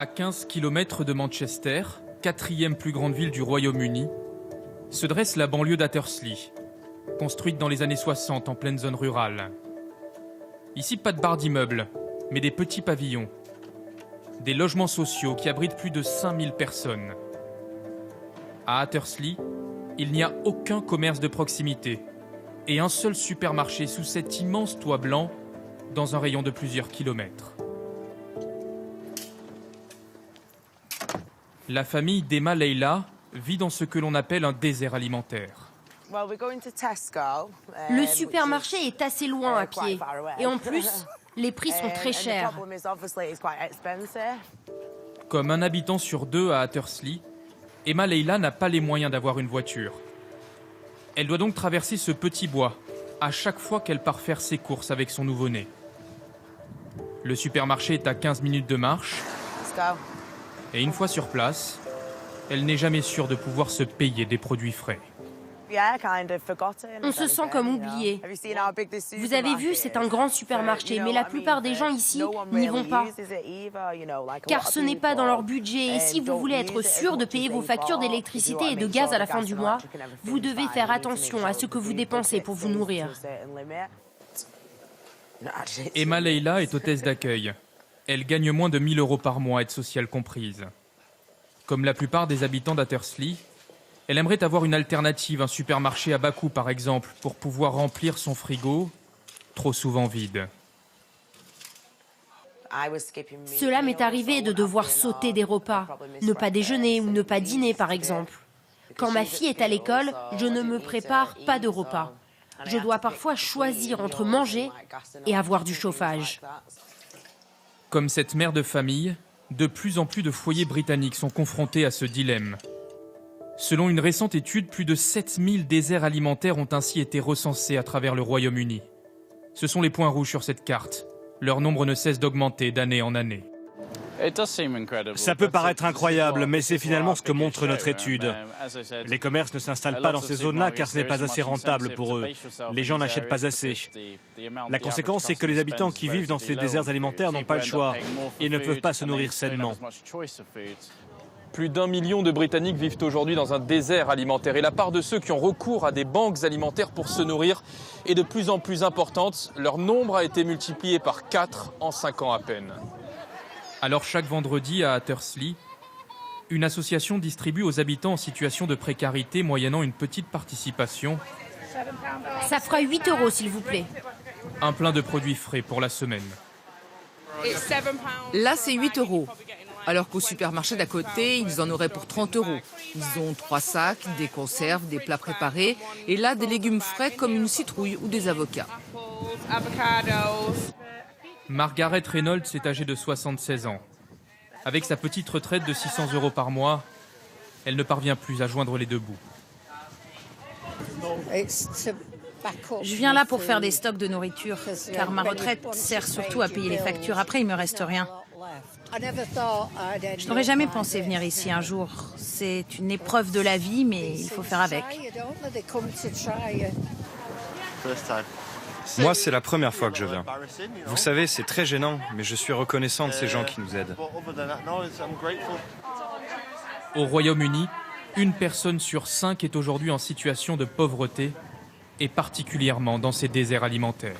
À 15 km de Manchester, quatrième plus grande ville du Royaume-Uni, se dresse la banlieue d'Attersley, construite dans les années 60 en pleine zone rurale. Ici, pas de barres d'immeubles, mais des petits pavillons. Des logements sociaux qui abritent plus de 5000 personnes. À Attersley, il n'y a aucun commerce de proximité et un seul supermarché sous cet immense toit blanc dans un rayon de plusieurs kilomètres. La famille d'Emma Leila vit dans ce que l'on appelle un désert alimentaire. Le supermarché est assez loin à pied. Et en plus, les prix sont très chers. Comme un habitant sur deux à Attersley, Emma Leila n'a pas les moyens d'avoir une voiture. Elle doit donc traverser ce petit bois à chaque fois qu'elle part faire ses courses avec son nouveau-né. Le supermarché est à 15 minutes de marche. Et une fois sur place, elle n'est jamais sûre de pouvoir se payer des produits frais. On se sent comme oublié. Vous avez vu, c'est un grand supermarché, mais la plupart des gens ici n'y vont pas. Car ce n'est pas dans leur budget. Et si vous voulez être sûr de payer vos factures d'électricité et de gaz à la fin du mois, vous devez faire attention à ce que vous dépensez pour vous nourrir. Emma Leila est hôtesse d'accueil. Elle gagne moins de 1 000 € par mois, aide sociale comprise. Comme la plupart des habitants d'Attersley, elle aimerait avoir une alternative, un supermarché à bas coût par exemple, pour pouvoir remplir son frigo, trop souvent vide. Cela m'est arrivé de devoir sauter des repas, ne pas déjeuner ou ne pas dîner par exemple. Quand ma fille est à l'école, je ne me prépare pas de repas. Je dois parfois choisir entre manger et avoir du chauffage. Comme cette mère de famille, de plus en plus de foyers britanniques sont confrontés à ce dilemme. Selon une récente étude, plus de 7000 déserts alimentaires ont ainsi été recensés à travers le Royaume-Uni. Ce sont les points rouges sur cette carte. Leur nombre ne cesse d'augmenter d'année en année. Ça peut paraître incroyable, mais c'est finalement ce que montre notre étude. Les commerces ne s'installent pas dans ces zones-là car ce n'est pas assez rentable pour eux. Les gens n'achètent pas assez. La conséquence, c'est que les habitants qui vivent dans ces déserts alimentaires n'ont pas le choix et ne peuvent pas se nourrir sainement. Plus d'1 million de Britanniques vivent aujourd'hui dans un désert alimentaire. Et la part de ceux qui ont recours à des banques alimentaires pour se nourrir est de plus en plus importante. Leur nombre a été multiplié par 4 en 5 ans à peine. Alors chaque vendredi à Attersley, une association distribue aux habitants en situation de précarité, moyennant une petite participation, Ça fera 8 € s'il vous plaît. un plein de produits frais pour la semaine. Là, c'est 8 €. Alors qu'au supermarché d'à côté, ils en auraient pour 30 €. Ils ont 3 sacs, des conserves, des plats préparés, et là, des légumes frais comme une citrouille ou des avocats. Margaret Reynolds est âgée de 76 ans. Avec sa petite retraite de 600 € par mois, elle ne parvient plus à joindre les deux bouts. Je viens là pour faire des stocks de nourriture, car ma retraite sert surtout à payer les factures. Après, il me reste rien. Je n'aurais jamais pensé venir ici un jour. C'est une épreuve de la vie, mais il faut faire avec. Moi, c'est la première fois que je viens. Vous savez, c'est très gênant, mais je suis reconnaissant de ces gens qui nous aident. Au Royaume-Uni, une personne sur 5 est aujourd'hui en situation de pauvreté, et particulièrement dans ces déserts alimentaires.